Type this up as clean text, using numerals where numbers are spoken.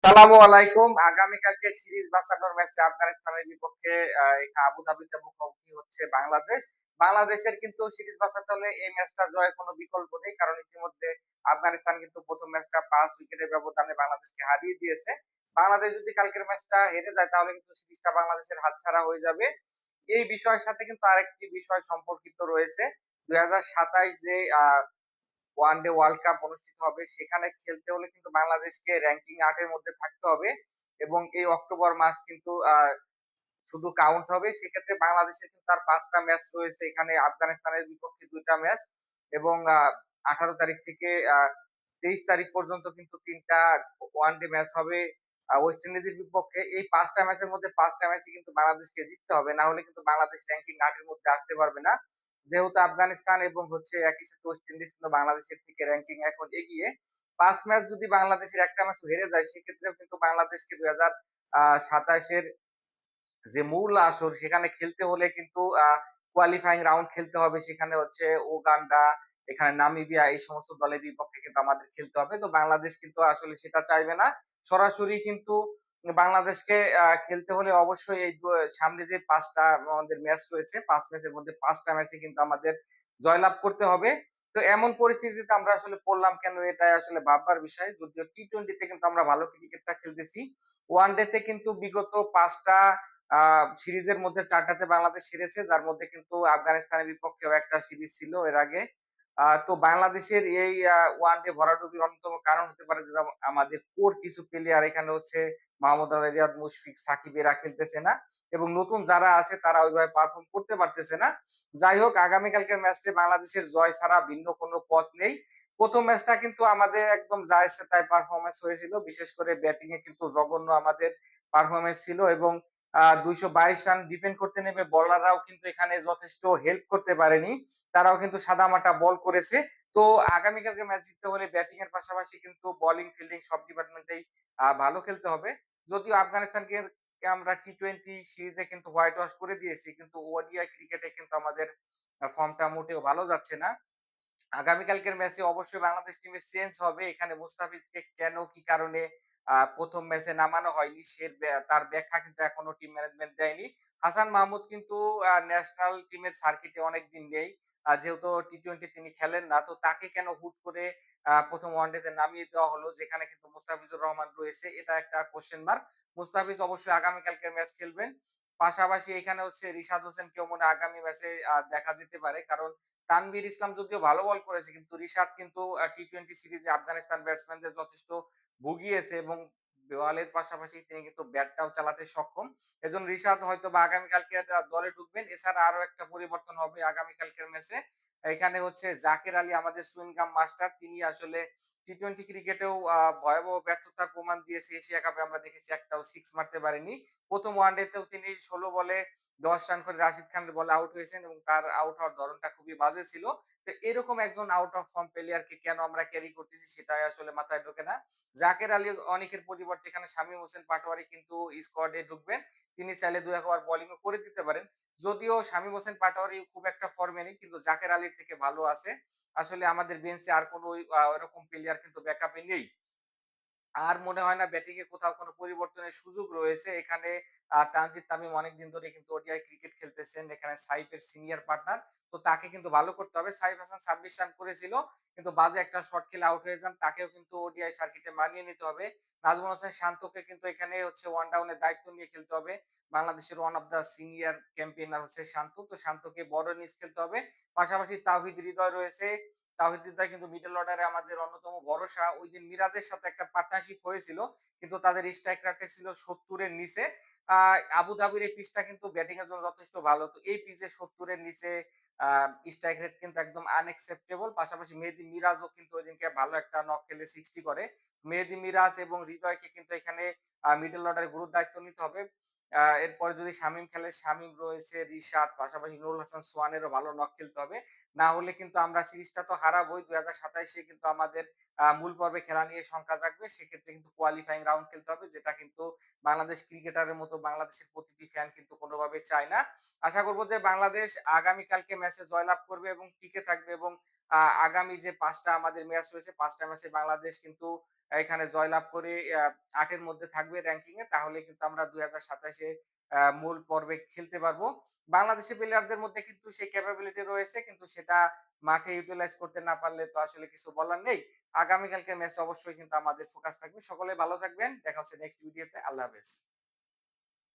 সালামু আলাইকুম। আগামীকালকে সিরিজ বাঁচানোর ম্যাচে আফগানিস্তানের বিপক্ষে আবুধাবিতে মুখোমুখি হচ্ছে বাংলাদেশ। বাংলাদেশের কিন্তু সিরিজ বাঁচাতে হলে এই ম্যাচটা জয়ের কোনো বিকল্প নেই। কারণ ইতিমধ্যে আফগানিস্তান কিন্তু ১ম ম্যাচটা ৫ উইকেটের ব্যবধানে বাংলাদেশকে হারিয়ে দিয়েছে। বাংলাদেশ যদি কালকের ম্যাচটা হেরে যায় তাহলে কিন্তু সিরিজটা বাংলাদেশের হাতছাড়া হয়ে যাবে। এই বিষয়ের সাথে কিন্তু আরেকটি বিষয় সম্পর্কিত রয়েছে। ২০২৭ যে ওয়ানডে ওয়ার্ল্ড কাপ অনুষ্ঠিত হবে সেখানে খেলতে হলে কিন্তু বাংলাদেশকে র‍্যাংকিং ৮ এর মধ্যে থাকতে হবে এবং এই অক্টোবর মাস কিন্তু শুধু কাউন্ট হবে। সেক্ষেত্রে বাংলাদেশের কিন্তু তার ৫ টা ম্যাচ রয়েছে। এখানে আফগানিস্তানের বিপক্ষে ২ টা ম্যাচ এবং ১৮ তারিখ থেকে ২৩ তারিখ পর্যন্ত কিন্তু ৩ টা ওয়ানডে ম্যাচ হবে ওয়েস্ট ইন্ডিজের বিপক্ষে। এই ৫ টা ম্যাচের মধ্যে ৫ টা ম্যাচই কিন্তু বাংলাদেশকে জিততে হবে। না হলে কিন্তু বাংলাদেশ র‍্যাংকিং ৮ এর মধ্যে আসতে পারবে না। যেহেতু আফগানিস্তান এবং হচ্ছে একই সাথে ওয়েস্ট ইন্ডিজ কিন্তু বাংলাদেশের থেকে র‍্যাংকিং এখন এগিয়ে। ৫ ম্যাচ যদি বাংলাদেশের একটা ম্যাচও হেরে যায় সেক্ষেত্রেও কিন্তু বাংলাদেশকে ২০২৭ এর যে মূল আসর সেখানে খেলতে হলে কিন্তু কোয়ালিফাইং রাউন্ড খেলতে হবে। সেখানে হচ্ছে উগান্ডা, এখানে নামিবিয়া এই সমস্ত দলের বিপক্ষে কিন্তু আমাদের খেলতে হবে। তো বাংলাদেশ কিন্তু আসলে সেটা চাইবে না। সরাসরি কিন্তু বাংলাদেশকে খেলতে হলে অবশ্যই এই সামনে যে ৫ টা আমাদের ম্যাচ রয়েছে, ৫ ম্যাচের মধ্যে ৫ টা ম্যাচই কিন্তু আমাদের জয়লাভ করতে হবে। তো এমন পরিস্থিতিতে আমরা আসলে পড়লাম কেন এটাই আসলে ভাববার বিষয়। যদিও টি-টোয়েন্টি তে কিন্তু আমরা ভালো ক্রিকেটটা খেলতেছি। ওয়ানডে তে কিন্তু বিগত ৫ টা আ সিরিজের মধ্যে ৪ টাতে বাংলাদেশ হেরেছে। যার মধ্যে কিন্তু আফগানিস্তানের বিপক্ষেও একটা সিরিজ ছিল এর আগে। তো বাংলাদেশের এই ওয়ানডে ভরাডুবির অন্যতম কারণ হতে পারে যে আমাদের কোর কিছু প্লেয়ার এখানে হচ্ছে মাহমুদ আলী রিয়াদ, মুশফিক, সাকিব এরা খেলতেছে না এবং নতুন যারা আছে তারা ওইভাবে পারফর্ম করতে পারতেছে না। যাই হোক আগামীকালকের ম্যাচটি বাংলাদেশের জয় ছাড়া ভিন্ন কোনো পথ নেই। ১ম ম্যাচটা কিন্তু আমাদের একদম যা ইচ্ছে তাই পারফরম্যান্স হয়েছিল। বিশেষ করে ব্যাটিং এ কিন্তু জঘন্য আমাদের পারফরম্যান্স ছিল এবং ২২২ রান ডিফেন্ড করতে নেমে বোলাররাও কিন্তু এখানে যথেষ্ট হেল্প করতে পারেনি। তারাও কিন্তু সাদামাটা বল করেছে। তো আগামীকালকে ম্যাচ জিততে হলে ব্যাটিং এর পাশাপাশি কিন্তু বোলিং, ফিল্ডিং সব ডিপার্টমেন্টেই ভালো খেলতে হবে। যদিও আফগানিস্তানকে আমরা টি-টোয়েন্টি সিরিজে কিন্তু হোয়াইট ওয়াশ করে দিয়েছি। কিন্তু ওডিআই ক্রিকেটে কিন্তু আমাদের ফর্মটা মোটেও ভালো যাচ্ছে না। আগামীকালকের ম্যাচে অবশ্যই বাংলাদেশ টিমের চেঞ্জ হবে। এখানে মুস্তাফিজকে কেন কি কারণে ১ম ম্যাচে নামানো হয়নি তার ব্যাখ্যা কিন্তু এখনো টিম ম্যানেজমেন্ট দেয়নি। হাসান মাহমুদ কিন্তু ন্যাশনাল টিমের সার্কিটে অনেকদিন নেই। যেহেতু টি-টোয়েন্টি তিনি খেলেন না। তো তাকে কেন হুট করে ১ম ওয়ানডেতে নামিয়ে দেওয়া হলো যেখানে কিন্তু মুস্তাফিজুর রহমান রয়েছে এটা একটা কোয়েশ্চেন মার্ক। মুস্তাফিজ অবশ্যই আগামীকালকের ম্যাচ খেলবেন। পাশাপাশি এখানে হচ্ছে রিশাদ হোসেনকেও মনে হয় আগামী ম্যাচে দেখা যেতে পারে। কারণ তানভীর ইসলাম যদিও ভালো বল করেছে কিন্তু রিশাদ কিন্তু টি-টোয়েন্টি সিরিজে আফগানিস্তান ব্যাটসম্যানদের যথেষ্ট ভুগিয়েছে এবং বলের পাশাপাশি তিনি কিন্তু ব্যাটটাও চালাতে সক্ষম। এজন্য রিশাদ হয়তোবা আগামীকালকে দলে ঢুকবেন। এছাড়া আরো একটা পরিবর্তন হবে আগামীকালকের ম্যাচে। এখানে হচ্ছে জাকের আলী আমাদের সুইং গাম মাস্টার তিনি আসলে টি-টোয়েন্টি ক্রিকেটেও ভয়াবহ ব্যর্থতার প্রমাণ দিয়েছে। এশিয়া কাপে আমরা দেখেছি একটাও সিক্স মারতে পারেনি। ১ম ওয়ানডেতেও তিনি ১৬ বলে ১০ রান করে রাশিদ খানের বলে আউট হয়েছেন এবং তার আউট হওয়ার ধরনটা খুবই বাজে ছিল। তো এরকম একজন আউট অফ ফর্ম প্লেয়ারকে কেন আমরা ক্যারি করতেছি সেটাই আসলে মাথায় ঢোকে না। জাকের আলী অনেকের পরিবর্তে এখানে শামীম হোসেন পাটোয়ারি কিন্তু স্কোয়াডে ঢুকবেন। তিনি চাইলে ২-১ বার বোলিংও করে দিতে পারেন। যদিও শামীম হোসেন পাটোয়ারি খুব একটা ফর্মে নেই কিন্তু জাকের আলীর থেকে ভালো আছে। আসলে আমাদের বেঞ্চে আর কোন ওরকম প্লেয়ার কিন্তু ব্যাকআপে নেই। আর মনে হয় না ব্যাটিং এ কোথাও কোনো পরিবর্তনের সুযোগ রয়েছে। এখানে তানজিদ তামিম অনেকদিন ধরে কিন্তু ওডিআই ক্রিকেট খেলতেছেন। এখানে সাইফের সিনিয়র পার্টনার। তো তাকে কিন্তু ভালো করতে হবে। সাইফ হাসান ২৬ রান করেছিল। কিন্তু বাজে একটা শট খেলে আউট হয়ে যান। তাকেও কিন্তু ওডিআই সার্কিটে মানিয়ে নিতে হবে। নাজমুল হোসেন শান্তকে কিন্তু এখানে হচ্ছে ওয়ান ডাউনের দায়িত্ব নিয়ে খেলতে হবে। বাংলাদেশের one of the senior campaigner হচ্ছে শান্ত। তো শান্তকে বড় ইনিংস খেলতে হবে। পাশাপাশি তাওহিদ হৃদয় রয়েছে। তাওহিদ হৃদয় কিন্তু মিডল অর্ডারে আমাদের অন্যতম ভরসা। ঐদিন মিরাজের সাথে একটা পার্টনারশিপ হয়েছিল। কিন্তু তাদের স্ট্রাইক রেট ছিল ৭০ এর নিচে। আ আবুধাবির এই পিচটা কিন্তু ব্যাটিং এর জন্য যথেষ্ট ভালো। তো এই পিচে ৭০ এর নিচে আ স্ট্রাইক রেট কিন্তু একদম আনএক্সেপ্টেবল। পাশাপাশি মেহেদী মিরাজও কিন্তু ঐদিনকে ভালো একটা নক খেলে 60 করে। মেহেদী মিরাজ এবং হৃদয়কে কিন্তু এখানে মিডল অর্ডারে গুরুর দায়িত্ব নিতে হবে। এরপরে যদি শামীম খেলে, শামীম রয়েছে, রিশাদ, পাশাপাশি নুরুল হাসান সোহানেরও ভালো নক খেলতে হবে। না হলে কিন্তু আমরা সিরিজটা তো হারাবোই। ২০২৭ এ কিন্তু আমাদের মূল পর্বে খেলা নিয়ে শঙ্কা জাগবে। সেক্ষেত্রে কিন্তু কোয়ালিফাইং রাউন্ড খেলতে হবে। যেটা কিন্তু বাংলাদেশ ক্রিকেটারের মতো বাংলাদেশের প্রতিটি ফ্যান কিন্তু কোনোভাবেই চায় না। আশা করব যে বাংলাদেশ আগামীকালকে ম্যাচে জয়লাভ করবে এবং টিকে থাকবে এবং আগামী যে ৫ টা আমাদের ম্যাচ রয়েছে ৫ টা ম্যাচে বাংলাদেশ কিন্তু এখানে জয়লাভ করে ৮ এর মধ্যে থাকবে র‍্যাংকিং এ, তাহলে কিন্তু আমরা ২০২৭ এ মূল পর্বে খেলতে পারবো। বাংলাদেশি প্লেয়ারদের মধ্যে কিন্তু সেই ক্যাপাবিলিটি রয়েছে, কিন্তু সেটা মাঠে ইউটিলাইজ করতে না পারলে তো আসলে কিছু বলার নেই। আগামীকালকের ম্যাচে অবশ্যই কিন্তু আমাদের ফোকাস থাকবে। সকলে ভালো থাকবেন। দেখা হচ্ছে নেক্সট ভিডিওতে। আল্লাহ হাফেজ।